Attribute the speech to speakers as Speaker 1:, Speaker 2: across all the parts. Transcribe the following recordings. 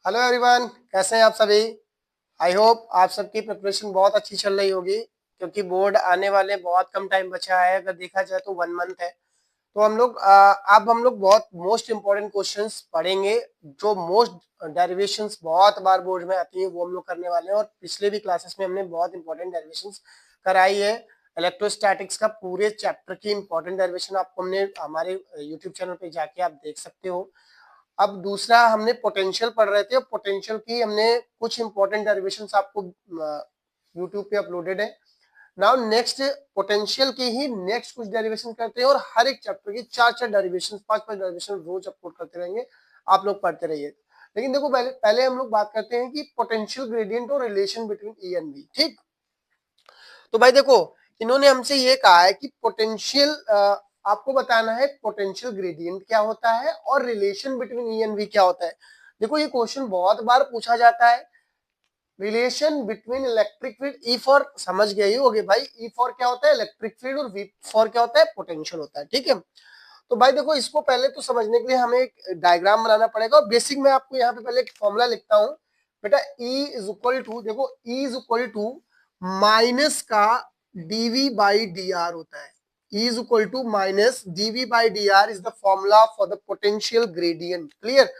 Speaker 1: Hello everyone, कैसे हैं आप सभी। आई होप आप सबकी प्रिपरेशन बहुत अच्छी चल रही होगी, क्योंकि बोर्ड आने वाले बहुत कम टाइम बचा है। अगर देखा जाए तो 1 मंथ है। तो अब हम लोग बहुत मोस्ट इंपॉर्टेंट क्वेश्चंस पढ़ेंगे। जो मोस्ट डेरिवेशंस बहुत बार बोर्ड में आती है वो हम लोग करने वाले हैं, और पिछले भी क्लासेस में हमने बहुत इंपॉर्टेंट डेरिवेशंस कराई है। इलेक्ट्रोस्टैटिक्स का पूरे चैप्टर की इंपॉर्टेंट डेरिवेशन आपको हमने हमारे यूट्यूब चैनल पे जाके आप देख सकते हो। अब दूसरा हमने पोटेंशियल पढ़ रहे थे, पोटेंशियल की हमने कुछ इंपॉर्टेंट डेरिवेशंस आपको यूट्यूब पे अपलोडेड है। नाउ नेक्स्ट पोटेंशियल की ही नेक्स्ट कुछ डेरिवेशन करते हैं, और हर एक चैप्टर की 4-4 डेरिवेशन, 5-5 डेरिवेशन रोज अपलोड करते रहेंगे। आप लोग पढ़ते रहिए। लेकिन देखो, पहले हम लोग बात करते हैं कि पोटेंशियल ग्रेडियंट और relation between E and B. ठीक, तो भाई देखो, इन्होंने हमसे ये कहा है कि पोटेंशियल आपको बताना है पोटेंशियल ग्रेडियंट क्या होता है और relation between E and V क्या होता है। देखो, ये क्वेश्चन बहुत बार पूछा जाता है। Relation between electric field, E for समझ गए ही होगे भाई, ई फॉर क्या होता है इलेक्ट्रिक फील्ड, और वी फॉर क्या होता है पोटेंशियल होता है। ठीक है, तो भाई देखो, इसको पहले तो समझने के लिए हमें एक डायग्राम बनाना पड़ेगा। और बेसिक में आपको यहाँ पे पहले एक फॉर्मूला लिखता हूं बेटा। E इज इक्वल टू, देखो E is equal to minus का dv बाई डी आर होता है। E is equal to minus dv by D R is the formula for the potential gradient. Clear.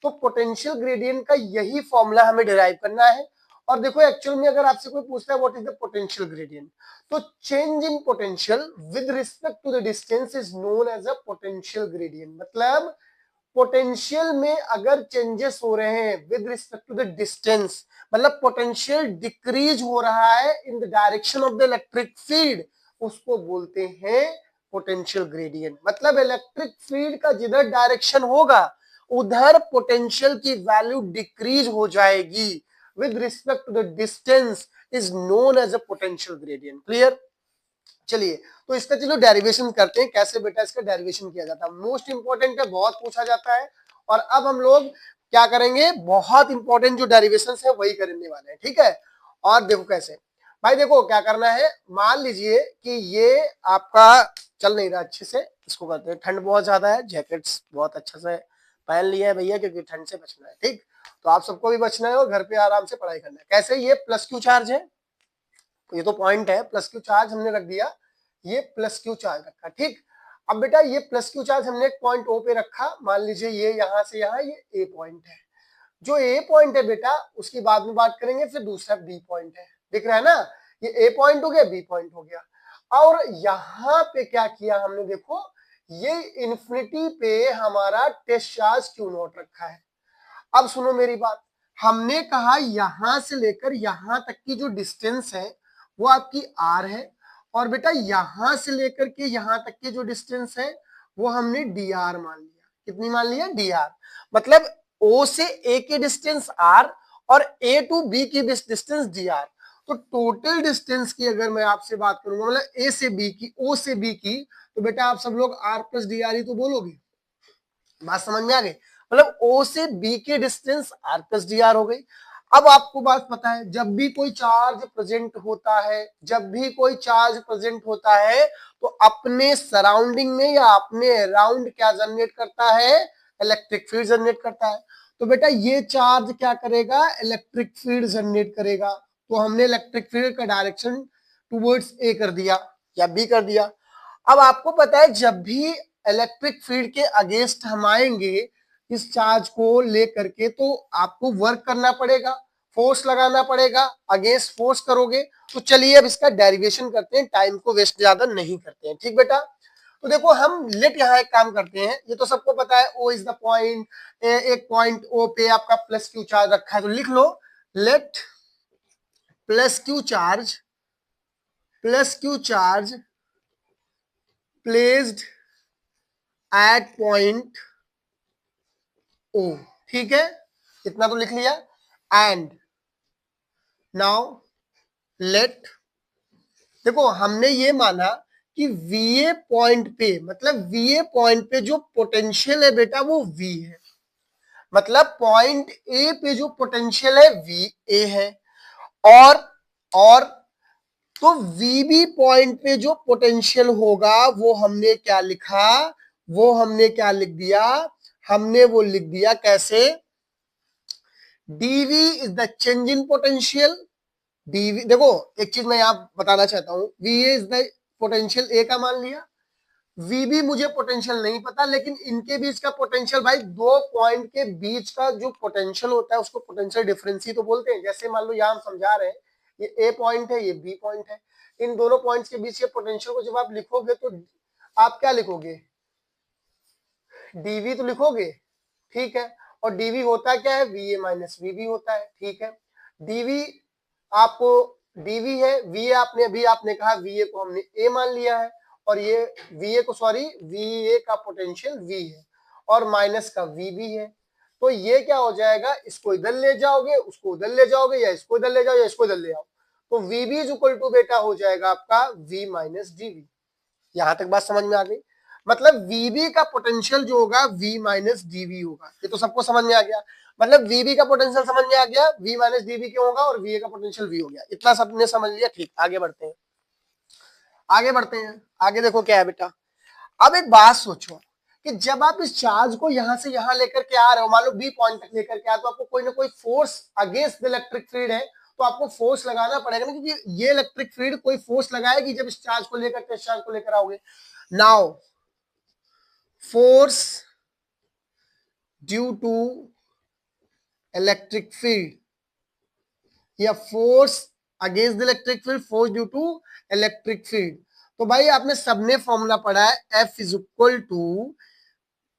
Speaker 1: तो potential gradient का यही formula हमें derive करना है। और देखो, एक्चुअल में अगर आपसे कोई पूछता है what is the potential gradient, तो change in potential with respect to the distance is known as a potential gradient. मतलब पोटेंशियल में अगर चेंजेस हो रहे हैं with respect to the distance, मतलब पोटेंशियल डिक्रीज हो रहा है in the direction of the electric field, उसको बोलते हैं पोटेंशियल ग्रेडियंट। मतलब इलेक्ट्रिक फील्ड का जिधर डायरेक्शन होगा उधर पोटेंशियल की वैल्यू डिक्रीज हो जाएगी with respect to the distance, is known as a potential gradient. Clear. चलिए, तो इसका चलो डेरिवेशन करते हैं। कैसे बेटा इसका डेरिवेशन किया जाता है, मोस्ट इंपॉर्टेंट है, बहुत पूछा जाता है। और अब हम लोग क्या करेंगे, बहुत इंपॉर्टेंट जो डेरिवेशन है वही करने वाले हैं। ठीक है, और देखो कैसे। भाई देखो, क्या करना है, मान लीजिए कि ये आपका चल नहीं रहा अच्छे से, इसको करते हैं। ठंड बहुत ज्यादा है, जैकेट्स बहुत अच्छा से पहन लिया है भैया, क्योंकि ठंड से बचना है। ठीक, तो आप सबको भी बचना है और घर पे आराम से पढ़ाई करना है। कैसे, ये प्लस क्यू चार्ज है, ये तो पॉइंट है, प्लस क्यू चार्ज हमने रख दिया, ये प्लस क्यू चार्ज रखा। ठीक, अब बेटा ये प्लस क्यू चार्ज हमने एक पॉइंट ओ पे रखा। मान लीजिए ये यहां से यहां ये ए पॉइंट है। जो ए पॉइंट है बेटा, उसकी बाद में बात करेंगे। फिर दूसरा बी पॉइंट है, दिख रहा है ना, ये ए पॉइंट हो गया, बी पॉइंट हो गया। और यहां पे क्या किया हमने, देखो ये इन्फिनिटी पे हमारा टेस्ट चार्ज क्यू नॉट रखा है। अब सुनो मेरी बात, हमने कहा यहां से लेकर यहां तक की जो डिस्टेंस है वो आपकी आर है, और बेटा यहां से लेकर के यहां तक की जो डिस्टेंस है वो हमने डी आर मान लिया। कितनी मान लिया, डी आर। मतलब ओ से ए की डिस्टेंस आर और ए टू बी की डिस्टेंस डी आर। तो टोटल डिस्टेंस की अगर मैं आपसे बात करूंगा, मतलब ए से बी की, ओ से बी की, तो बेटा आप सब लोग आर प्लस डी आर ही तो बोलोगे। बात समझ में आ गई। मतलब ओ से बी की distance R plus D R हो गई। अब आपको बात पता है, जब भी कोई चार्ज प्रेजेंट होता है, जब भी कोई चार्ज प्रेजेंट होता है, तो अपने सराउंडिंग में या अपने अराउंड क्या जनरेट करता है, इलेक्ट्रिक फील्ड जनरेट करता है। तो बेटा ये चार्ज क्या करेगा, इलेक्ट्रिक फील्ड जनरेट करेगा। तो हमने इलेक्ट्रिक फील्ड का डायरेक्शन टुवर्ड्स ए कर दिया या बी कर दिया। अब आपको पता है, जब भी इलेक्ट्रिक फील्ड के अगेंस्ट हम आएंगे इस चार्ज को लेकर के, तो आपको वर्क करना पड़ेगा, फोर्स लगाना पड़ेगा। अगेंस्ट फोर्स करोगे। तो चलिए अब इसका डेरिवेशन करते हैं, टाइम को वेस्ट ज्यादा नहीं करते हैं। ठीक बेटा, तो देखो हम लेट यहाँ एक काम करते हैं, ये तो सबको पता है, ओ इज द पॉइंट, एक पॉइंट ओ पे आपका प्लस क्यू चार्ज रखा है, तो लिख लो let plus Q charge placed at point O. ठीक है, इतना तो लिख लिया। एंड नाउ लेट, देखो हमने ये माना कि वीए पॉइंट पे, मतलब वीए पॉइंट पे जो पोटेंशियल है बेटा वो वी है। मतलब पॉइंट ए पे जो पोटेंशियल है वी ए है। और तो वीबी पॉइंट पे जो पोटेंशियल होगा वो हमने क्या लिखा, वो हमने क्या लिख दिया, हमने वो लिख दिया कैसे D V is the change in potential. D V देखो, एक चीज मैं यहां बताना चाहता हूं, V is the potential A का मान लिया, वीबी मुझे पोटेंशियल नहीं पता, लेकिन इनके बीच का पोटेंशियल भाई, दो पॉइंट के बीच का जो पोटेंशियल होता है उसको पोटेंशियल डिफरेंस ही तो बोलते हैं। जैसे मान लो यहां हम समझा रहे हैं, ये ए पॉइंट है, ये बी पॉइंट है, इन दोनों पॉइंट्स के बीच के पोटेंशियल को जब आप लिखोगे तो आप क्या लिखोगे, डीवी तो लिखोगे, ठीक है। और डीवी होता क्या है, वी ए माइनस वीबी होता है, ठीक है। डीवी आपको डीवी है, वी ए आपने अभी आपने कहा वी ए को हमने ए मान लिया है, और ये वी ए को सॉरी वी ए का पोटेंशियल वी है और माइनस का वी भी है। तो ये क्या हो जाएगा, इसको इधर ले जाओगे, उसको उधर ले जाओगे, या इसको इधर ले जाओ या इसको इधर ले आओ, तो V B is equal to बेटा हो जाएगा आपका वी माइनस डीवी। यहां तक बात समझ में आ गई। मतलब वीबी का पोटेंशियल जो होगा वी माइनस डीवी होगा, ये तो सबको समझ में आ गया। मतलब वीबी का पोटेंशियल समझ में आ गया, वी माइनस डीवी क्यों होगा, और वी का पोटेंशियल वी हो गया, इतना सबने समझ लिया, ठीक। आगे बढ़ते हैं, आगे बढ़ते हैं। आगे देखो क्या है बेटा, अब एक बात सोचो कि जब आप इस चार्ज को यहां से यहां लेकर के आ रहे हो, मान लो बी पॉइंट तक लेकर के आ, तो आपको कोई ना कोई force against the electric field है, तो आपको फोर्स लगाना पड़ेगा ना, क्योंकि ये इलेक्ट्रिक फील्ड कोई फोर्स लगाएगी जब इस चार्ज को लेकर के इस चार्ज को लेकर आओगे। Now force due to electric field या force against the electric field, force due to electric field. तो भाई आपने सबने फॉर्मूला पढ़ा है, F is equal to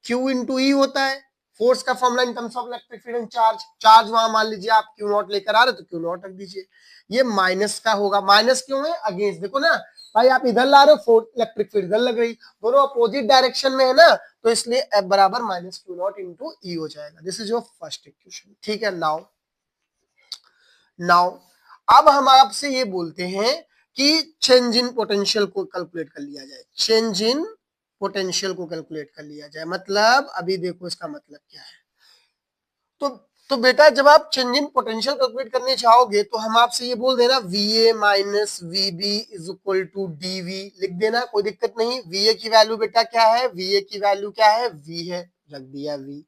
Speaker 1: Q into E होता है, फोर्स का formula in terms of electric field and charge. Charge वहां मान लीजिए आप Q नॉट लेकर आ रहे हो तो Q नॉट रख दीजिए, ये माइनस का होगा। माइनस क्यों है, अगेंस्ट, देखो ना भाई आप इधर ला रहे हो, फोर्स इलेक्ट्रिक फील्ड इधर लग रही, दोनों अपोजिट डायरेक्शन में है ना, तो इसलिए F बराबर माइनस Q नॉट इंटू ई हो जाएगा। This is your first equation, ठीक है। नाउ नाउ अब हम आपसे ये बोलते हैं कि चेंज इन पोटेंशियल को कैलकुलेट कर लिया जाए, चेंज इन पोटेंशियल को कैलकुलेट कर लिया जाए। मतलब अभी देखो इसका मतलब क्या है। तो बेटा जब आप चेंज इन पोटेंशियल कैलकुलेट करने चाहोगे तो हम आपसे ये बोल देना V A minus V B is equal to D V, लिख देना, कोई दिक्कत नहीं। वी ए की वैल्यू बेटा क्या है, वी ए की वैल्यू क्या है, वी है, रख दिया वी,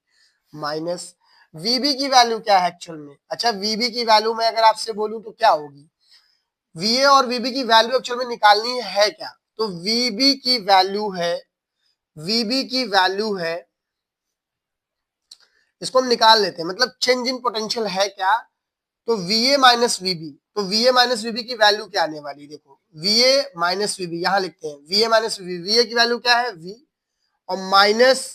Speaker 1: माइनस वीबी की वैल्यू क्या है एक्चुअल में। अच्छा वीबी की वैल्यू मैं अगर आपसे बोलूं तो क्या होगी, वीए और वीबी की वैल्यू एक्चुअल में निकालनी है क्या, तो वीबी की वैल्यू है, वीबी की वैल्यू है, इसको हम निकाल लेते हैं। मतलब चेंज इन पोटेंशियल है क्या, तो वीए माइनस वीबी, तो वीए माइनस वीबी की वैल्यू क्या आने वाली, देखो वीए माइनस वीबी, यहां लिखते हैं वीए माइनस वीबी, वीए की वैल्यू क्या है वी, और माइनस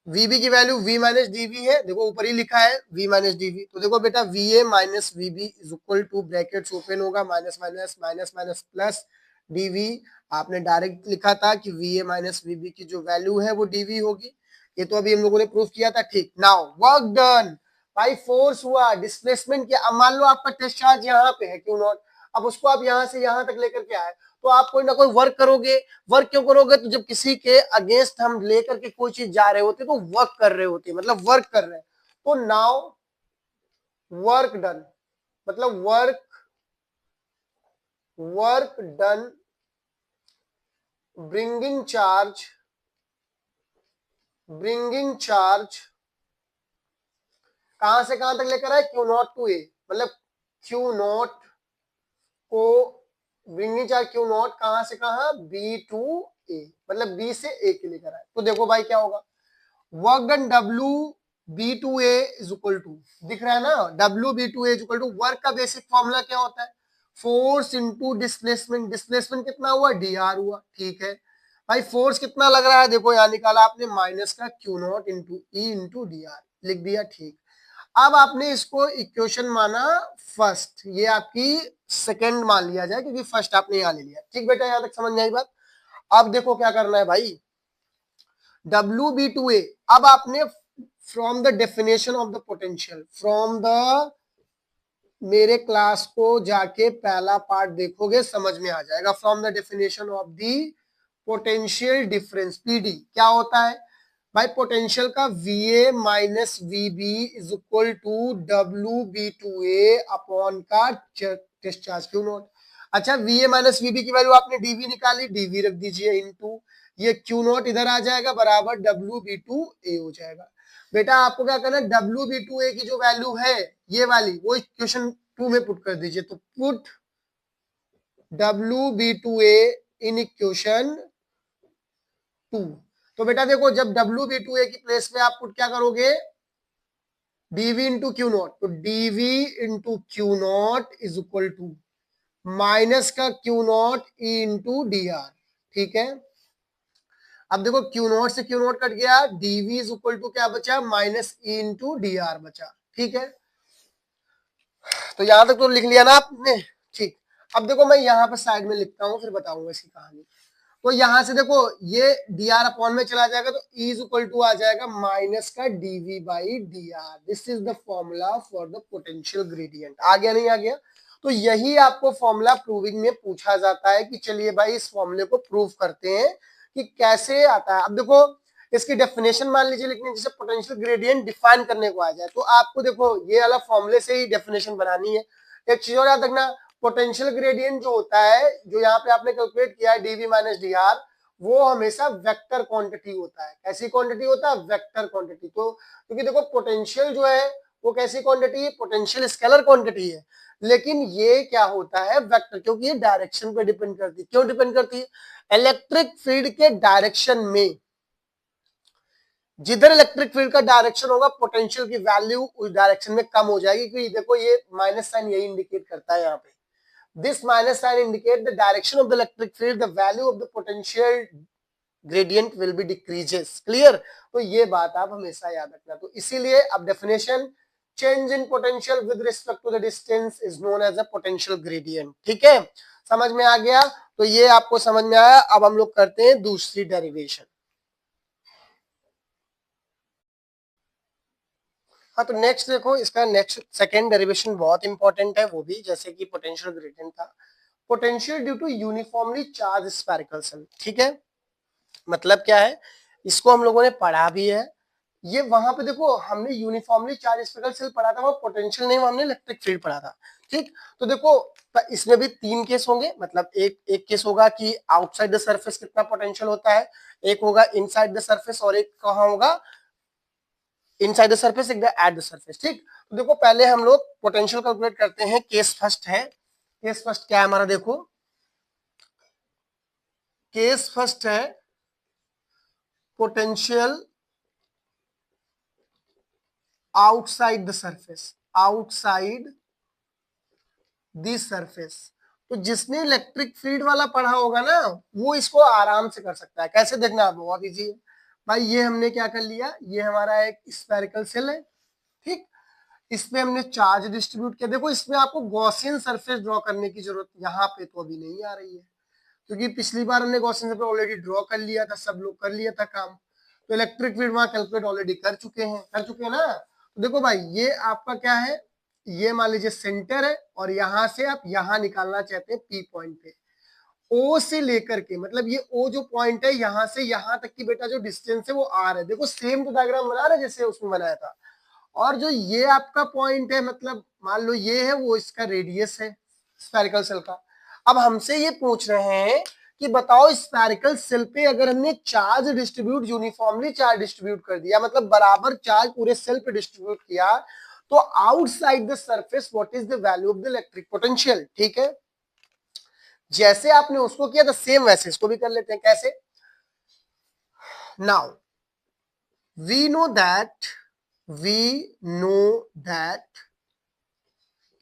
Speaker 1: वीबी की वैल्यू वी माइनस डीवी है, देखो ऊपर ही लिखा है वी माइनस डीवी। तो देखो बेटा V A minus V B is equal to brackets open होगा minus minus minus minus plus d V. आपने डायरेक्ट लिखा था कि वी ए माइनस वीबी की जो वैल्यू है वो डीवी होगी, ये तो अभी हम लोगों ने प्रूफ किया था, ठीक। नाउ वर्क डन, भाई फोर्स हुआ, डिस्प्लेसमेंट किया। अब मान लो आपका टेस्ट चार्ज यहाँ पे है क्यू नॉट, अब उसको आप यहाँ से यहाँ तक लेकर के आए, तो आप कोई ना कोई वर्क करोगे। वर्क क्यों करोगे, तो जब किसी के अगेंस्ट हम लेकर के कोई चीज जा रहे होते तो वर्क कर रहे होते, मतलब वर्क कर रहे हैं। तो नाउ वर्क डन, मतलब वर्क डन ब्रिंगिंग चार्ज कहां से कहां तक लेकर आए, क्यू नॉट टू ए, मतलब क्यू नॉट को ब्रिंगिंग चार्ज क्यू नॉट कहां से कहां, बी टू ए, मतलब बी से ए के लेकर आए। तो देखो भाई क्या होगा, work done W B to A is equal to, दिख रहा है ना, W B to A is equal to, work का बेसिक फॉर्मूला क्या होता है, फोर्स इनटू डिस्प्लेसमेंट, डिस्प्लेसमेंट कितना हुआ, डी आर हुआ, ठीक है। भाई फोर्स कितना लग रहा है, देखो यहाँ निकाला आपने माइनस का Q not into E into D R, लिख दिया, ठीक। अब आपने इसको इक्वेशन माना फर्स्ट, ये आपकी सेकंड मान लिया जाए क्योंकि फर्स्ट आपने यहाँ ले लिया, ठीक बेटा, यहाँ तक समझ में आई बात। अब देखो क्या करना है भाई, डब्ल्यू बी टू ए, अब आपने from the definition of the potential, from the, मेरे क्लास को जाके पहला पार्ट देखोगे समझ में आ जाएगा। From the definition of the potential difference, PD क्या होता है भाई, पोटेंशियल का V A minus V B is equal to W B to A upon का टेस्ट चार्ज क्यू नॉट। अच्छा V A minus V B की value आपने D V निकाली, डीवी रख दीजिए इनटू ये क्यू नॉट इधर आ जाएगा बराबर डब्ल्यू बी टू ए हो जाएगा। बेटा आपको क्या करना है, WB2A की जो वैल्यू है ये वाली, वो इक्वेशन 2 में पुट कर दीजिए। तो पुट WB2A इन इक्वेशन 2। तो बेटा देखो, जब WB2A की प्लेस पे आप पुट क्या करोगे, dV इंटू क्यू नॉट, तो dV into Q naught is equal to minus का Q naught E into D R. ठीक है, अब देखो क्यू नॉट से क्यू नॉट कट गया, dV इज इक्वल टू क्या बचा, minus E into D r बचा। ठीक है, तो यहां तक तो लिख लिया ना आपने। ठीक, अब देखो मैं यहाँ पर साइड में लिखता हूँ, फिर बताऊंगा इसकी कहानी। तो यहां से देखो ये डी आर अपॉन में चला जाएगा, तो ई इज इक्वल टू आ जाएगा माइनस का d V by D r. This is the formula for the potential gradient. आ गया नहीं आ गया? तो यही आपको फॉर्मूला प्रूविंग में पूछा जाता है कि चलिए भाई इस फॉर्मूले को प्रूव करते हैं कि कैसे आता है। अब देखो इसकी डेफिनेशन मान लीजिए लिखने, जैसे पोटेंशियल ग्रेडियंट डिफाइन करने को आ जाए, तो आपको देखो ये वाला फॉर्मूले से ही डेफिनेशन बनानी है। एक चीज और याद रखना, पोटेंशियल ग्रेडियंट जो होता है, जो यहाँ पे आपने कैलकुलेट किया है डीवी माइनस डी आर, वो हमेशा वेक्टर क्वांटिटी होता है। कैसी क्वांटिटी होता है? Vector quantity. तो क्योंकि देखो पोटेंशियल जो है वो कैसी क्वांटिटी है? पोटेंशियल स्केलर क्वांटिटी है, लेकिन ये क्या होता है? वेक्टर, क्योंकि ये डायरेक्शन पे डिपेंड करती है। क्यों डिपेंड करती है? इलेक्ट्रिक फील्ड के डायरेक्शन में, जिधर इलेक्ट्रिक फील्ड का डायरेक्शन होगा, पोटेंशियल की वैल्यू उस डायरेक्शन में कम हो जाएगी। क्योंकि देखो ये माइनस साइन यही इंडिकेट करता है यहाँ पे। This minus sign indicate the direction of the electric field. The value of the potential gradient will be decreases. Clear? तो ये बात आप हमेशा याद रखना। तो इसीलिए अब definition, change in potential with respect to the distance is known as a potential gradient. ठीक है, समझ में आ गया? तो ये आपको समझ में आया। अब हम लोग करते हैं दूसरी डेरिवेशन। हाँ, तो नेक्स्ट देखो, इसका नेक्स्ट सेकेंड डेरिवेशन बहुत इंपॉर्टेंट है, वो भी जैसे कि पोटेंशियल ग्रेडियंट था। Potential due to uniformly charge spherical shell. ठीक है, मतलब क्या है, इसको हम लोगों ने पढ़ा भी है। ये वहां पे देखो हमने यूनिफॉर्मली चार्ज स्फेरिकल सेल पढ़ा था, वो पोटेंशियल नहीं, हमने इलेक्ट्रिक फील्ड पढ़ा था। ठीक, तो देखो इसमें भी तीन केस होंगे। मतलब एक केस होगा कि आउटसाइड द सरफेस कितना पोटेंशियल होता है, एक होगा इनसाइड द सरफेस, और एक कहाँ होगा, इनसाइड द सरफेस, एक एट द सरफेस। ठीक, तो देखो पहले हम लोग पोटेंशियल कैलकुलेट करते हैं। केस फर्स्ट है, केस फर्स्ट क्या है हमारा, देखो केस फर्स्ट है potential outside the surface, outside the surface. तो जिसने इलेक्ट्रिक फील्ड वाला पढ़ा होगा ना, वो इसको आराम से कर सकता है। कैसे देखना, बहुत इजी है भाई। ये हमने क्या कर लिया, ये हमारा एक स्फेरिकल सेल है। ठीक, इसमें हमने चार्ज डिस्ट्रीब्यूट किया। देखो इसमें आपको गॉसियन सरफेस ड्रॉ करने की जरूरत यहाँ पे तो अभी नहीं आ रही है, क्योंकि पिछली बार हमने गॉसियन सरफेस ऑलरेडी ड्रॉ कर लिया था, सब लोग कर लिया था काम। तो इलेक्ट्रिक फील्ड वहां कैलकुलेट ऑलरेडी कर चुके हैं ना। तो देखो भाई ये आपका क्या है, ये मान लीजिए सेंटर है, और यहां से आप यहां निकालना चाहते हैं पी पॉइंट पे। ओ से लेकर के, मतलब ये ओ जो पॉइंट है, यहां से यहां तक की बेटा जो डिस्टेंस है वो आर है। देखो सेम तो डायग्राम बना रहे जैसे उसमें बनाया था। और जो ये आपका पॉइंट है, मतलब मान लो ये है, वो इसका रेडियस है स्फेरिकल सेल का। अब हमसे ये पूछ रहे हैं कि बताओ स्फेरिकल सेल पे अगर हमने charge distribute, uniformly charge distribute कर दिया, मतलब बराबर चार्ज पूरे सेल पे डिस्ट्रीब्यूट किया, तो outside the surface what is the value of the electric potential. ठीक है, जैसे आपने उसको किया था सेम वैसे इसको भी कर लेते हैं। कैसे? Now we know that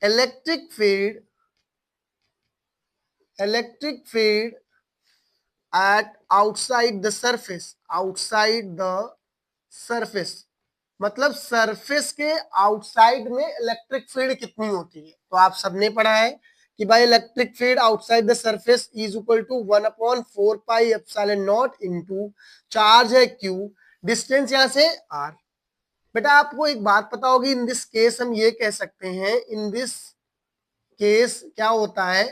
Speaker 1: electric field at outside the surface, मतलब सरफेस के आउटसाइड में इलेक्ट्रिक फील्ड कितनी होती है। तो आप सबने पढ़ा है कि भाई electric field outside the surface is equal to 1/4 pi epsilon naught into charge है Q, डिस्टेंस यहां से R। बेटा आपको एक बात पता होगी, इन दिस केस हम ये कह सकते हैं, इन दिस केस क्या होता है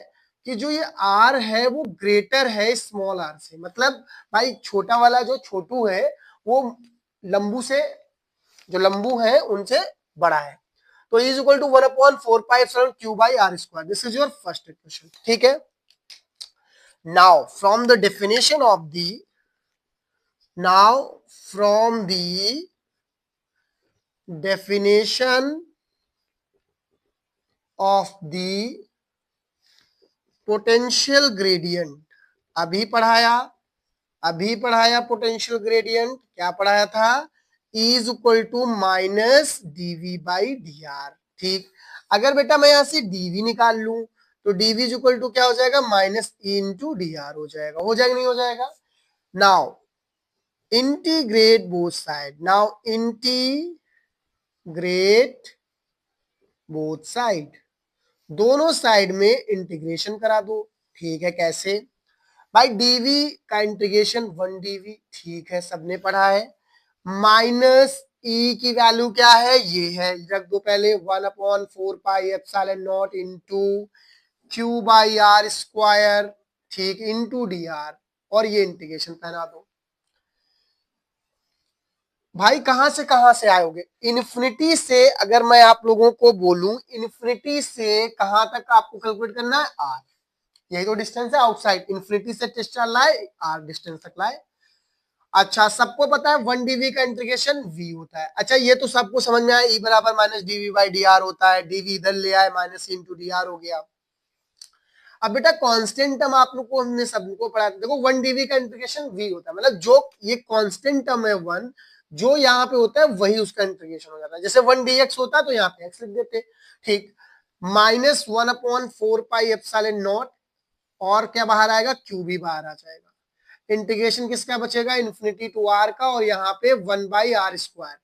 Speaker 1: कि जो ये आर है वो ग्रेटर है स्मॉल आर से। मतलब भाई छोटा वाला जो छोटू है वो लंबू से, जो लंबू है उनसे बड़ा है। तो is equal to 1/4 pi epsilon Q by R square. This is your first equation. ठीक है, now from the definition of the, now from the definition of the potential gradient. अभी पढ़ाया पोटेंशियल ग्रेडियंट। क्या पढ़ाया था? Is equal to minus D V by D R. ठीक, अगर बेटा मैं यहां से डीवी निकाल लूं तो डीवी इज इक्वल टू क्या हो जाएगा? Minus E into D R हो जाएगा। हो जाएगा नहीं हो जाएगा? Now integrate both side. Now integrate both side, दोनों साइड में इंटीग्रेशन करा दो। ठीक है, कैसे भाई? डीवी का इंटीग्रेशन 1 डीवी। ठीक है, सबने पढ़ा है। माइनस ई की वैल्यू क्या है? ये है, रख दो पहले 1/4 pi epsilon naught into Q by R square. ठीक, इंटू डी आर, और ये इंटीग्रेशन पहना दो। भाई कहां से आयोगे? इन्फिनिटी से। अगर मैं आप लोगों को बोलूं इन्फिनिटी से कहां तक आपको कैलकुलेट करना है? आर। यही तो डिस्टेंस है आउटसाइड। इन्फिनिटी से डिस्टेंस लाए, आर डिस्टेंस तक लाए। अच्छा, सबको पता है 1 डीवी का इंटीग्रेशन v होता है। अच्छा, ये तो सबको समझ में आया, e बराबर minus D V by D R होता है। डीवी इधर ले आए, माइनस इंटू डी आर हो गया। अब बेटा कांस्टेंट टर्म आप लोग को हमने सबको पढ़ाया था। देखो 1 डीवी का इंटीग्रेशन v होता है, मतलब जो ये कांस्टेंट टर्म है 1, जो यहाँ पे होता है वही उसका इंटीग्रेशन हो जाता है। जैसे 1 dx होता है तो यहाँ पे x लिख देते। ठीक, माइनस 1/4 पाई एप्सिलॉन नॉट, और क्या बाहर आएगा? क्यू भी बाहर आ जाएगा। इंटीग्रेशन किसका बचेगा? इन्फिनिटी टू आर का, और यहाँ पे 1/r²।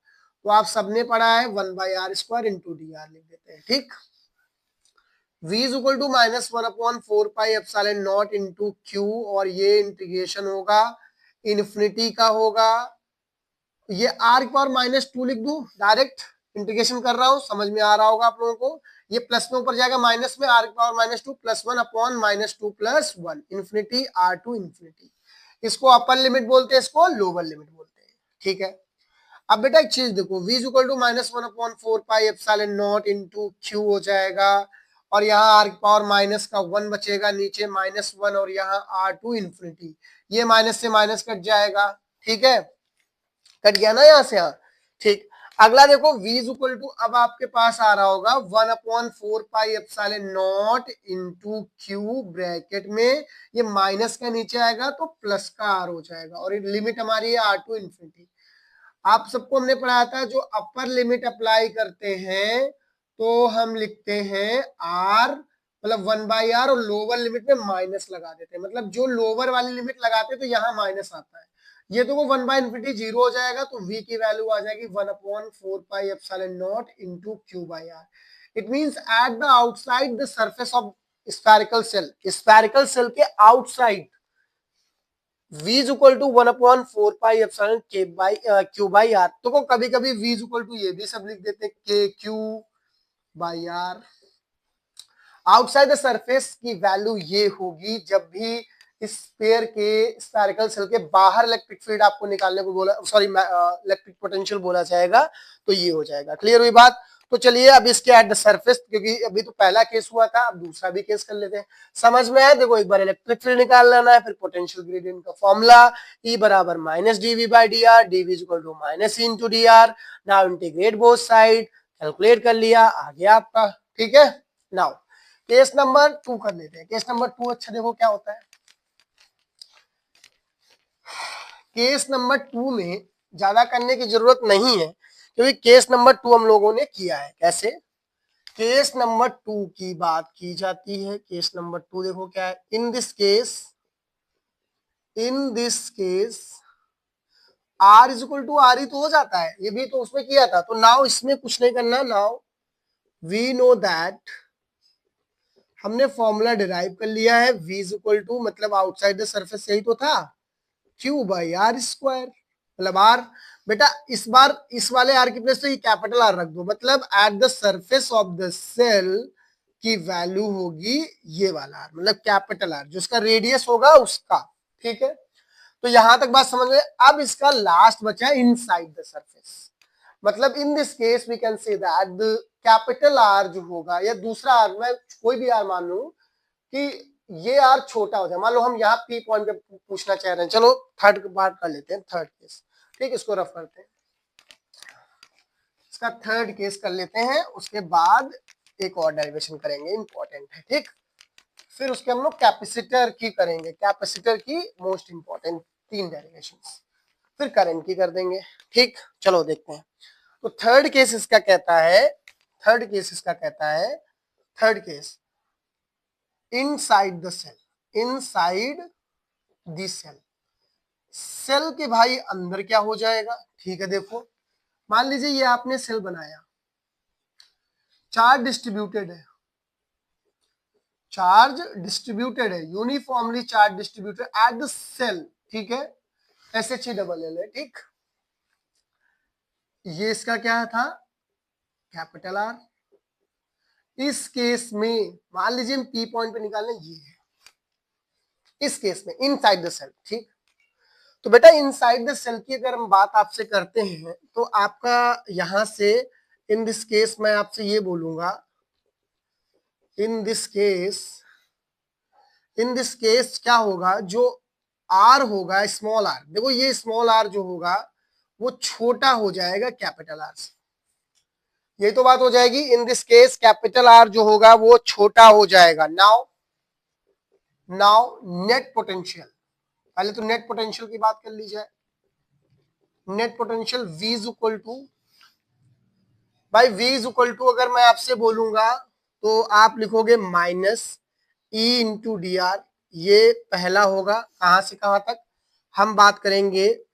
Speaker 1: तो आप सबने पढ़ा है 1/r² इंटू डी आर लिख देते हैं। ठीक, v is equal to minus 1/4 pi epsilon naught into Q, और ये इंटीग्रेशन होगा इन्फिनिटी का होगा। ये r की पावर -2 लिख दूं, डायरेक्ट इंटीग्रेशन कर रहा हूं, समझ में आ रहा होगा आप लोगों को। ये प्लस में ऊपर जाएगा, माइनस में r की power -2 plus 1/-2 plus 1 infinity r to infinity. इसको अपर लिमिट बोलते हैं, इसको लोअर लिमिट बोलते हैं। ठीक है, अब बेटा एक चीज देखो, v is equal to minus 1/4 pi epsilon naught into Q हो जाएगा, और यहाँ r की पावर माइनस का 1 बचेगा, नीचे -1, और यहाँ r टू इन्फिनिटी। ये माइनस से माइनस कट जाएगा। ठीक है, कट गया ना यहाँ से? हाँ, ठीक। अगला देखो, v इज इक्वल टू, अब आपके पास आ रहा होगा 1/4 pi epsilon naught into Q, bracket में ये माइनस का नीचे आएगा तो प्लस का r हो जाएगा, और लिमिट हमारी है r टू इन्फिनिटी। आप सबको हमने पढ़ाया था, जो अपर लिमिट अप्लाई करते हैं तो हम लिखते हैं r मतलब 1/r, और लोअर लिमिट में माइनस लगा देते हैं। मतलब जो लोअर वाली लिमिट लगाते हैं तो यहाँ माइनस आता है। ये तो वो 1/इन्फिनिटी 0 हो जाएगा, तो v की वैल्यू आ जाएगी 1/4 pi epsilon naught into Q by r. It means at the outside the surface of spherical shell, spherical shell के outside v is equal to 1/4 pi epsilon Q by r. तो कभी कभी v is equal to ये भी सब लिख देते के Q by R. Outside the surface की वैल्यू ये होगी जब भी इस पेयर के स्फेरिकल सेल के बाहर इलेक्ट्रिक फील्ड आपको निकालने को बोला, सॉरी इलेक्ट्रिक पोटेंशियल बोला जाएगा, तो ये हो जाएगा। क्लियर हुई बात? तो चलिए अब इसके एट द सरफेस, क्योंकि अभी तो पहला केस हुआ था, अब दूसरा भी केस कर लेते हैं। समझ में आया? देखो, एक बार इलेक्ट्रिक फील्ड निकाल लेना है, फिर पोटेंशियल ग्रेडियंट का फॉर्मूला E बराबर minus D V by D R, D V is equal to minus into D R. Now integrate both side, calculate कर लिया, आ गया आपका। ठीक है, नाउ केस नंबर 2 कर लेते हैं। केस नंबर 2, अच्छा देखो क्या होता है। केस नंबर 2 में ज्यादा करने की जरूरत नहीं है, क्योंकि केस नंबर 2 हम लोगों ने किया है। कैसे? केस नंबर 2 की बात की जाती है। केस नंबर 2 देखो क्या है। In this case r is equal to r ही तो हो जाता है, ये भी तो उसमें किया था। तो नाउ इसमें कुछ नहीं करना। नाउ वी नो दैट, हमने फॉर्मूला डिराइव कर लिया है। v इज इक्वल टू, मतलब आउटसाइड द सरफेस यही तो था, क्यू बाई आर स्क्वायर, मतलब r। बेटा इस बार इस वाले r की प्लेस पे ये कैपिटल R रख दो, मतलब at the surface of the shell की वैल्यू होगी ये वाला r, मतलब कैपिटल R, जो इसका रेडियस होगा उसका। ठीक है, तो यहां तक बात समझ में। अब इसका लास्ट बचा है इनसाइड द सरफेस, मतलब in this case we can say that the capital R जो होगा, या दूसरा R, मैं कोई भी R मान लू कि ये R छोटा हो जाए। मान लो हम यहाँ P पॉइंट पे पूछना चाह रहे हैं, चलो थर्ड बात कर लेते हैं, थर्ड केस। ठीक, इसको रफ करते हैं। इसका थर्ड केस कर लेते हैं, उसके बाद एक और डेरिवेशन करेंगे, इंपॉर्टेंट है, ठीक। फिर उसके हम लोग कैपेसिटर की करेंगे, कैपेसिटर की मोस्ट इंपॉर्टेंट 3 डेरिवेशंस, फिर करंट की कर देंगे, ठीक। चलो देखते हैं। तो थर्ड केस इसका कहता है, third case inside the shell, inside the shell, shell के भाई अंदर क्या हो जाएगा, ठीक है। देखो मान लीजिए ये आपने सेल बनाया, चार्ज डिस्ट्रीब्यूटेड है, uniformly charge distributed at the shell, ठीक है, SHE है, ठीक। ये इसका क्या था, कैपिटल आर। इस केस में मान लीजिए हम पी पॉइंट पे निकालने, ये है इस केस में इनसाइड द सेल, ठीक। तो बेटा इनसाइड द सेल की अगर हम बात आपसे करते हैं तो आपका यहां से इन दिस केस मैं आपसे ये बोलूंगा, इन दिस केस क्या होगा, जो आर होगा स्मॉल आर, देखो ये स्मॉल आर जो होगा वो छोटा हो जाएगा कैपिटल आर से, ये तो बात हो जाएगी। इन दिस केस कैपिटल आर जो होगा वो छोटा हो जाएगा। नाउ नेट पोटेंशियल, पहले तो नेट पोटेंशियल की बात कर ली जाए। Net potential V is equal to, भाई V इज इक्वल टू अगर मैं आपसे बोलूंगा तो आप लिखोगे minus E into D R, ये पहला होगा। कहां से कहां तक हम बात करेंगे,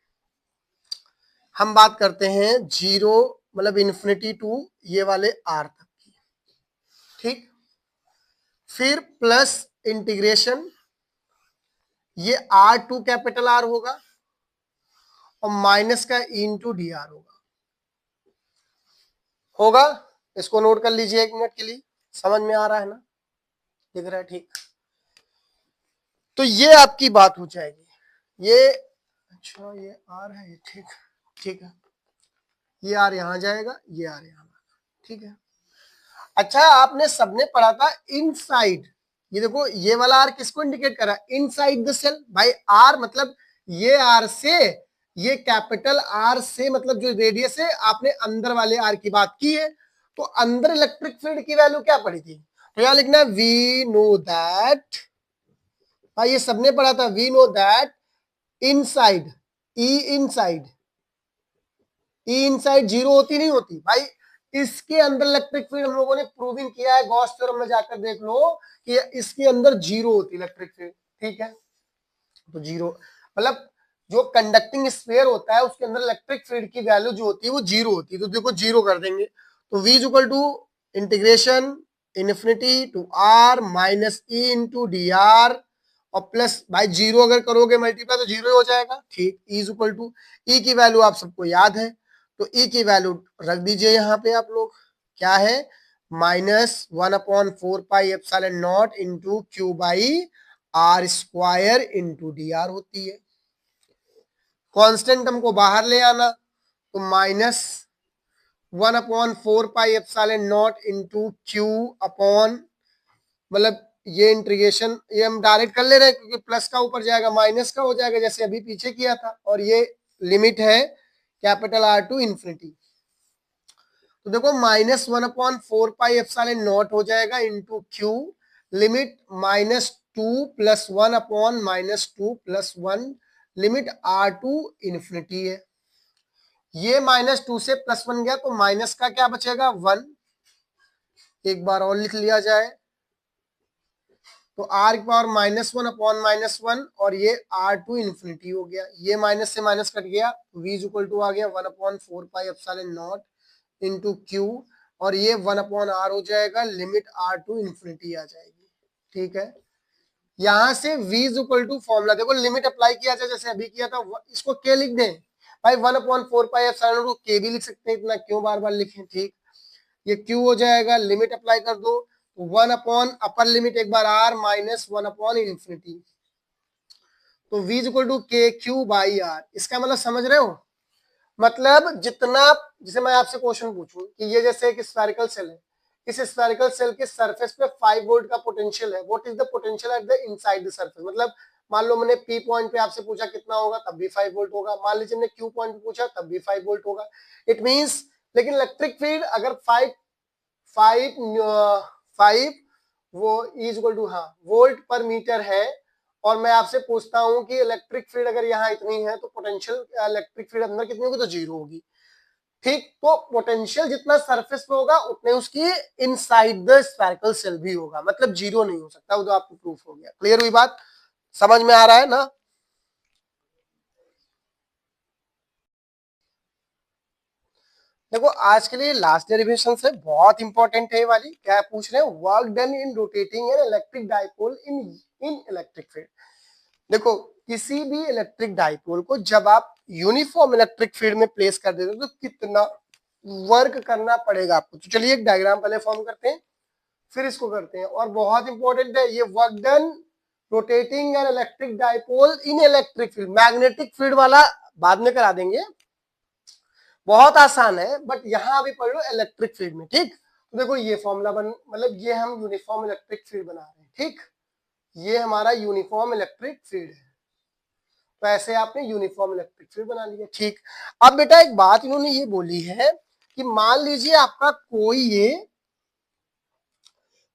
Speaker 1: हम बात करते हैं जीरो मतलब इन्फिनिटी टू ये वाले आर तक की, ठीक। फिर प्लस इंटीग्रेशन, ये R2 कैपिटल आर होगा और माइनस का E इंटू डी आर होगा। इसको नोट कर लीजिए 1 मिनट के लिए, समझ में आ रहा है ना, दिख रहा है, ठीक। तो ये आपकी बात हो जाएगी। ये अच्छा ये आर है, ठीक, ठीक है, ये आर यहां जाएगा, ये आर यहां, ठीक है। अच्छा आपने सबने पढ़ा था इनसाइड, ये देखो ये वाला आर किसको इंडिकेट कर रहा है, इनसाइड द सेल। भाई आर मतलब ये आर से, ये कैपिटल आर से मतलब जो रेडियस है, आपने अंदर वाले आर की बात की है। तो अंदर इलेक्ट्रिक फील्ड की वैल्यू क्या पड़ी थी, तो यहां लिखना वी नो दैट, भाई ये सबने पढ़ा था, we know that inside, E inside, E inside zero होती नहीं होती भाई, इसके अंदर इलेक्ट्रिक फील्ड हम लोगों ने प्रूविंग किया है, गॉस थ्योरम में जाकर देख लो कि इसके अंदर जीरो होती इलेक्ट्रिक फील्ड, ठीक है। तो जीरो मतलब जो कंडक्टिंग स्फीयर होता है उसके अंदर इलेक्ट्रिक फील्ड की वैल्यू जो होती है वो जीरो होती है, तो देखो जीरो कर देंगे। तो v is equal to integration infinity to r minus E into D R और प्लस, भाई जीरो अगर करोगे मल्टीप्लाई तो जीरो हो जाएगा, ठीक। E is equal to, E की वैल्यू आप सबको याद है, तो ई की वैल्यू रख दीजिए यहाँ पे आप लोग, क्या है -1/4 pi epsilon naught into Q by R square into D R होती है। कांस्टेंट टर्म को बाहर ले आना, तो -1/4 pi epsilon naught into Q upon, मतलब ये इंटीग्रेशन ये हम डायरेक्ट कर ले रहे हैं क्योंकि प्लस का ऊपर जाएगा माइनस का हो जाएगा जैसे अभी पीछे किया था, और ये लिमिट है कैपिटल आर टू इंफिनिटी। तो देखो -1/4 पाई एप्सिलॉन नॉट हो जाएगा into Q, limit -2 + 1/-2 + 1, limit R2 infinity है। ये -2 से +1 गया तो माइनस का क्या बचेगा 1, एक बार और लिख लिया जाए तो r की पावर -1/-1 और ये R2 इंफिनिटी हो गया, ये माइनस से माइनस कट गया, v इज इक्वल टू आ गया 1/4 pi epsilon naught into Q, और ये 1/r हो जाएगा, लिमिट R2 इंफिनिटी आ जाएगी, ठीक है। यहां से v is equal to formula देखो, लिमिट अप्लाई किया जाए जैसे अभी किया था, इसको के लिख दें भाई 1/4 पाई एप्सिलॉन नॉट के भी लिख सकते हैं, इतना क्यों बार बार लिखें, ठीक। ये q हो जाएगा, लिमिट अप्लाई कर दो, 1/अपर लिमिट एक बार r माइनस 1/, तो v इज इक्वल टू के क्यू बाई आर। इसका मतलब समझ रहे हो, मतलब जितना, जैसे मैं आपसे क्वेश्चन पूछूं कि ये जैसे एक स्फेरिकल सेल है, इस स्फेरिकल सेल के सरफेस पे 5 वोल्ट का पोटेंशियल है, what is the potential at the inside the surface, मतलब मान लो मैंने पी पॉइंट पे आपसे पूछा कितना होगा तब भी 5 वोल्ट होगा, मान लीजिए मैंने क्यू पॉइंट पे पूछा तब भी 5 वोल्ट होगा। इट मींस लेकिन इलेक्ट्रिक फील्ड अगर 5 वो इज इक्वल टू हाँ वोल्ट पर मीटर है, और मैं आपसे पूछता हूं कि इलेक्ट्रिक फील्ड अगर यहाँ इतनी है तो पोटेंशियल इलेक्ट्रिक फील्ड अंदर कितनी होगी, तो 0 होगी। ठीक, तो पोटेंशियल जितना सरफेस पे होगा उतने उसकी इनसाइड द स्फेरिकल सेल भी होगा, मतलब 0 नहीं हो सकता, वो तो आपको प्रूफ हो गया। क्लियर हुई बात, समझ में आ रहा है ना? देखो आज के लिए लास्ट डेरिवेशन से बहुत इंपॉर्टेंट है ये वाली। क्या पूछ रहे हैं, work done in rotating an electric dipole in in electric field. देखो किसी भी इलेक्ट्रिक डाइपोल को जब आप यूनिफॉर्म इलेक्ट्रिक फील्ड में प्लेस कर देते हो तो कितना वर्क करना पड़ेगा आपको। तो चलिए एक डायग्राम पहले फॉर्म करते हैं, फिर इसको करते हैं। और बहुत इंपॉर्टेंट है ये work done rotating an electric dipole in electric field. Magnetic field वाला बाद में करा देंगे, बहुत आसान है, बट यहां अभी पढ़ लो इलेक्ट्रिक फील्ड में। ठीक, तो देखो ये फॉर्मूला बन मतलब ये हम यूनिफॉर्म इलेक्ट्रिक फील्ड बना रहे हैं। ठीक, ये हमारा यूनिफॉर्म इलेक्ट्रिक फील्ड है, तो ऐसे आपने यूनिफॉर्म इलेक्ट्रिक फील्ड बना लिया। ठीक, अब बेटा एक बात इन्होंने ये बोली है कि मान लीजिए आपका कोई ये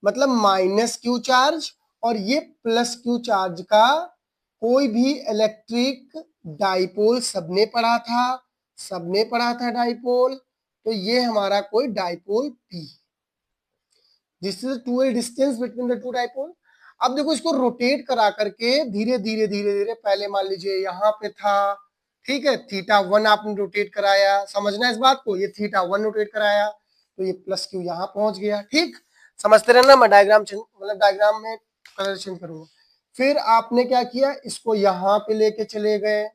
Speaker 1: मतलब माइनस क्यू चार्ज और ये प्लस क्यू चार्ज का कोई भी इलेक्ट्रिक डाइपोल सबने पढ़ा था, सबने पढ़ा था डाइपोल, तो ये हमारा कोई dipole P, this is two distance between the two dipole. अब देखो इसको रोटेट करा करके धीरे धीरे धीरे धीरे, पहले मान लीजिए यहाँ पे था, ठीक है, थीटा 1 आपने रोटेट कराया, समझना इस बात को, ये थीटा 1 रोटेट कराया तो ये प्लस क्यू यहाँ पहुंच गया। ठीक, समझते रहना, मैं डायग्राम मतलब डायग्राम में कलर चेंज करूंगा। फिर आपने क्या किया, इसको यहाँ पे लेके चले गए।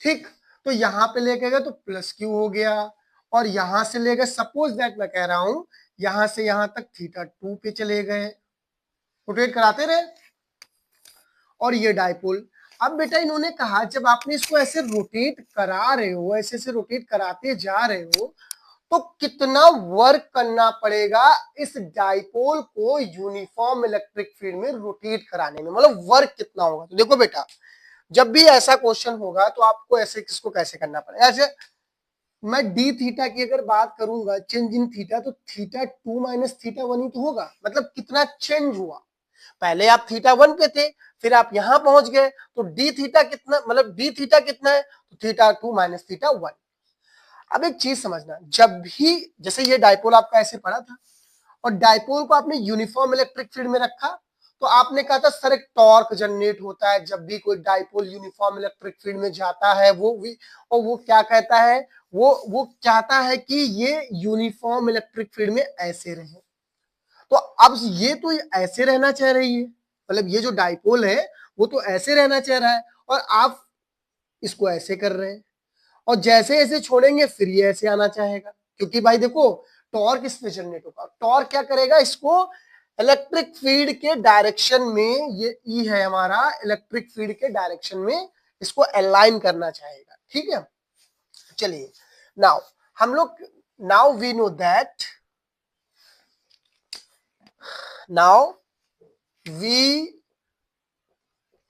Speaker 1: ठीक, तो यहाँ पे लेके गए तो प्लस क्यू हो गया, और यहां से ले गए, सपोज दैट मैं कह रहा हूं यहां से यहां तक थीटा 2 पे चले गए, रोटेट कराते रहे, और ये डाइपोल। अब बेटा इन्होंने कहा जब आपने इसको ऐसे रोटेट करा रहे हो, ऐसे से रोटेट कराते जा रहे हो, तो कितना वर्क करना पड़ेगा इस डाइपोल को यूनिफॉर्म इलेक्ट्रिक फील्ड में रोटेट कराने में, मतलब वर्क कितना होगा। तो देखो बेटा जब भी ऐसा क्वेश्चन होगा तो आपको ऐसे किसको कैसे करना पड़ेगा, ऐसे मैं डी थीटा की अगर बात करूंगा, चेंज इन थीटा, तो थीटा 2 माइनस थीटा 1 ही तो होगा, मतलब कितना चेंज हुआ। पहले आप थीटा 1 पे थे, फिर आप यहां पहुंच गए, तो डी थीटा कितना, मतलब डी थीटा कितना है, तो थीटा 2 माइनस थीटा 1। अब एक चीज समझना, जब भी जैसे ये डाइपोल आपका ऐसे पड़ा था और डाइपोल को आपने यूनिफॉर्म इलेक्ट्रिक फील्ड में रखा, तो आपने कहा था सर एक टॉर्क जनरेट होता है जब भी कोई डाइपोल यूनिफॉर्म इलेक्ट्रिक फील्ड में जाता है, वो भी, और वो क्या कहता है, वो चाहता है कि ये यूनिफॉर्म इलेक्ट्रिक फील्ड में ऐसे रहे। तो अब ये तो ऐसे रहना चाह रही है, मतलब ये जो डाइपोल है वो तो ऐसे रहना चाह रहा है, और आप इसको ऐसे कर रहे हैं, और जैसे ऐसे छोड़ेंगे फिर ये ऐसे आना चाहेगा, क्योंकि भाई देखो टॉर्क इसमें जनरेट होगा, टॉर्क क्या करेगा, इसको इलेक्ट्रिक फील्ड के डायरेक्शन में, ये ई है हमारा, इलेक्ट्रिक फील्ड के डायरेक्शन में इसको अलाइन करना चाहेगा। ठीक है, चलिए नाउ हम लोग, now we know that, now we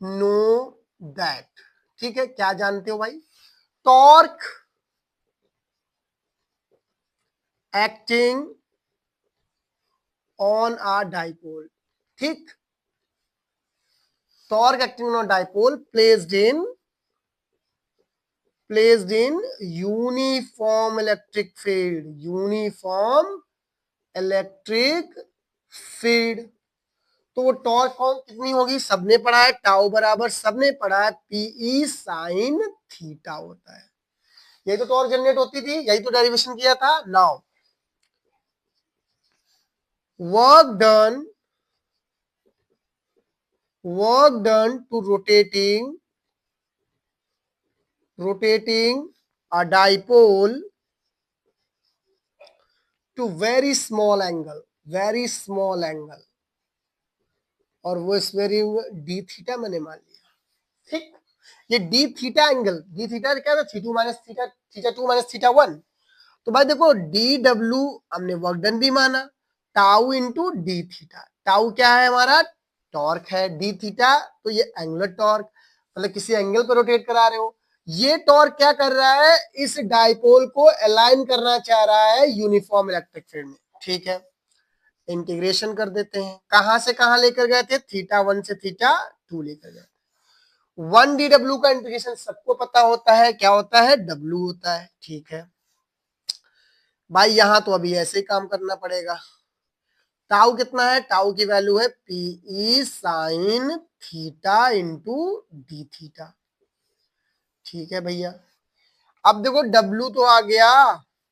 Speaker 1: know that, ठीक है, क्या जानते हो भाई, torque acting on a dipole. ठीक, torque acting on dipole placed in uniform electric field, uniform electric field। तो वो टॉर्क कौन कितनी होगी, सबने पढ़ा है, टाउ बराबर सबने पढ़ा है पीई साइन थीटा होता है, यही तो टॉर्क जनरेट होती थी, यही तो डेरिवेशन किया था। Now work done, work done to rotating a dipole to very small angle, very small angle, और वो इस वेरी डी थीटा मैंने मान लिया। ठीक, ये D theta angle, D theta क्या था, theta 2 minus theta, theta 2 minus theta 1। तो भाई देखो डी डब्ल्यू हमने वर्क डन भी माना, tau into D theta, tau क्या है हमारा, टॉर्क है, डी थीटा तो ये एंगुलर टॉर्क, मतलब किसी एंगल पर रोटेट करा रहे हो, ये टॉर्क क्या कर रहा है, इस डाइपोल को अलाइन करना चाह रहा है यूनिफॉर्म इलेक्ट्रिक फील्ड में। ठीक है, इंटीग्रेशन कर देते हैं। कहां से कहां लेकर गए थे, θ1 से θ2 लेकर गए थे। 1 dw का इंटीग्रेशन सबको पता होता है, क्या होता है, w होता है। ठीक है भाई, यहां तो अभी ऐसे ही काम करना पड़ेगा। टाउ कितना है, टाउ की वैल्यू है P E sine theta into D theta. ठीक है भैया, अब देखो W तो आ गया,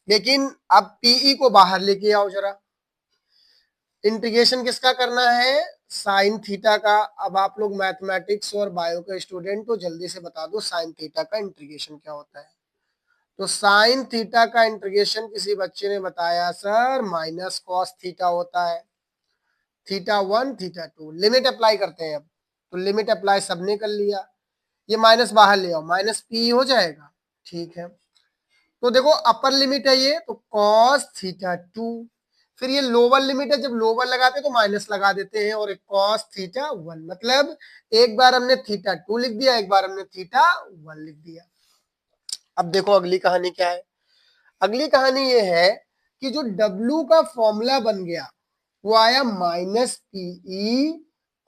Speaker 1: लेकिन अब पीई को बाहर लेके आओ जरा। इंटीग्रेशन किसका करना है, साइन थीटा का। अब आप लोग मैथमेटिक्स और बायो का स्टूडेंट, तो जल्दी से बता दो साइन थीटा का इंटीग्रेशन क्या होता है। तो साइन थीटा का इंटीग्रेशन किसी बच्चे ने बताया सर माइनस कॉस थीटा होता है, θ1 θ2। लिमिट अप्लाई करते हैं अब, तो लिमिट अप्लाई सबने कर लिया, ये माइनस बाहर ले आओ, माइनस पी हो जाएगा। ठीक है, तो देखो अपर लिमिट है ये, तो cos θ2, फिर ये लोअर लिमिट है, जब लोअर लगाते हैं तो माइनस लगा देते हैं, और एक cos θ1, मतलब एक बार हमने θ2 लिख दिया, एक बार हमने θ1 लिख दिया। अब देखो अगली कहानी क्या है, अगली कहानी ये है कि जो W का फॉर्मूला बन गया वो आया minus p E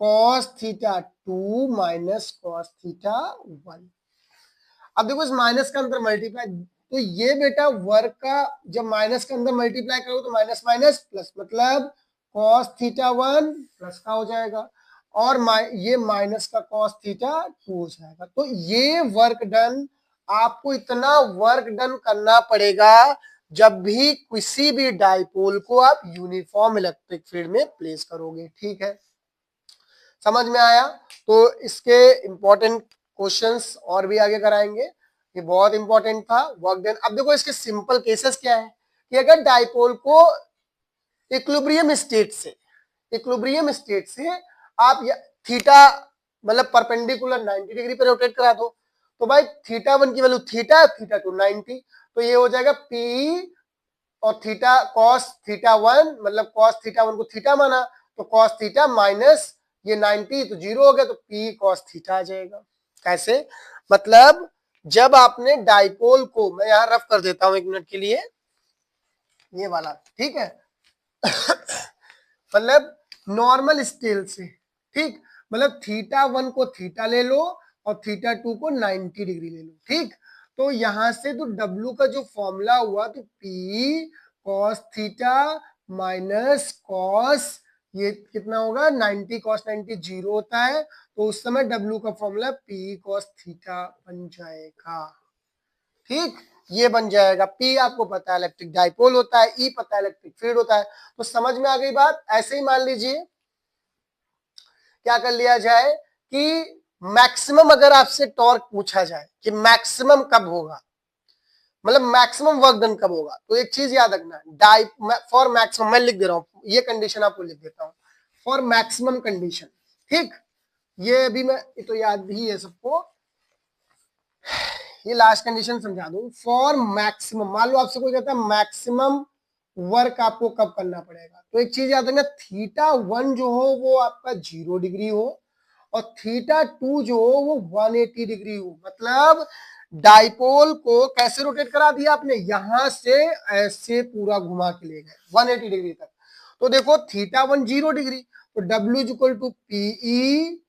Speaker 1: cos θ2 minus cos θ1। अब देखो इस माइनस का अंदर मल्टीप्लाई, तो ये बेटा वर्ग का जब माइनस के अंदर मल्टीप्लाई करोगे तो माइनस माइनस प्लस, मतलब cos θ1 प्लस का हो जाएगा, और ये माइनस का cos θ2 हो जाएगा। तो ये वर्क डन, आपको इतना वर्क डन करना पड़ेगा जब भी किसी भी डाइपोल को आप यूनिफॉर्म इलेक्ट्रिक फील्ड में प्लेस करोगे। ठीक है, समझ में आया। तो इसके इंपॉर्टेंट क्वेश्चंस और भी आगे कराएंगे, ये बहुत इंपॉर्टेंट था वर्क डन। अब देखो इसके सिंपल केसेस क्या है कि अगर डाइपोल को इक्विलिब्रियम स्टेट से आप थीटा मतलब परपेंडिकुलर 90 डिग्री पर रोटेट करा दो, तो भाई θ1 की वैल्यू थीटा, θ2 90, तो ये हो जाएगा पी और थीटा cos θ1, मतलब cos θ1 को थीटा माना, तो cos थीटा माइनस ये 90 तो 0 हो गया, तो P cos थीटा आ जाएगा। कैसे, मतलब जब आपने डाइपोल को, मैं यहां रफ कर देता हूं 1 मिनट के लिए, ये वाला, ठीक है मतलब नॉर्मल स्केल से, ठीक, मतलब θ1 को थीटा ले लो और θ2 को 90 डिग्री ले लो। ठीक, तो यहां से तो W का जो फॉर्मूला हुआ, तो P cos theta minus cos, ये कितना होगा 90 cos 90 0 होता है, तो उस समय W का फॉर्मूला P cos थीटा बन जाएगा। ठीक, ये बन जाएगा। P आपको पता है इलेक्ट्रिक डाइपोल होता है, E पता है इलेक्ट्रिक फील्ड होता है, तो समझ में आ गई बात। ऐसे ही मान लीजिए क्या कर लिया जाए कि मैक्सिमम अगर आपसे टॉर्क पूछा जाए कि मैक्सिमम कब होगा, मतलब मैक्सिमम वर्क डन कब होगा, तो एक चीज याद रखना, फॉर मैक्सिमम, मैं लिख दे रहा हूं, ये कंडीशन आपको लिख देता हूं, फॉर मैक्सिमम कंडीशन। ठीक, ये अभी मैं तो याद ही है सबको, ये लास्ट कंडीशन समझा दूं। फॉर मैक्सिमम, मान लो आपसे कोई कहता है मैक्सिमम वर्क आपको कब करना पड़ेगा, तो एक चीज याद रखना, θ1 जो हो वो आपका 0 डिग्री हो और θ2 जो हो वो 180 डिग्री हो। मतलब डाइपोल को कैसे रोटेट करा दिया आपने, यहां से ऐसे पूरा घुमा के ले गए 180 डिग्री तक। तो देखो θ1 0 डिग्री, तो W is equal to p E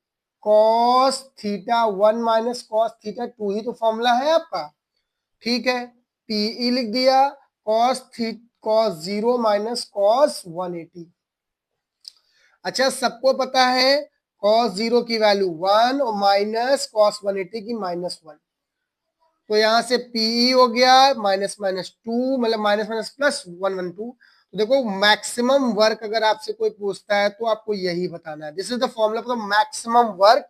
Speaker 1: cos θ1 minus cos θ2 ही तो फॉर्मूला है आपका। ठीक है, पीई लिख दिया, cos 0 माइनस cos 180। अच्छा, सबको पता है cos 0 की वैल्यू 1 और माइनस cos 180 की -1, तो यहां से पीई हो गया माइनस माइनस 2, मतलब माइनस माइनस प्लस 112। तो देखो मैक्सिमम वर्क अगर आपसे कोई पूछता है तो आपको यही बताना है, this is the formula for the maximum work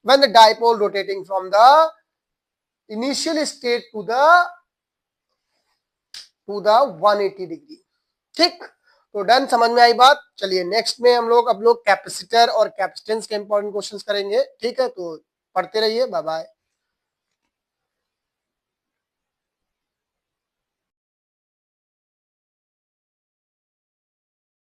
Speaker 1: when the dipole rotating from the initial state to the 180 degree. ठीक, तो डन, समझ में आई बात। चलिए नेक्स्ट में हम लोग कैपेसिटर और कैपेसिटेंस के इंपॉर्टेंट क्वेश्चंस करेंगे। ठीक है, तो पढ़ते रहिए, बाय बाय।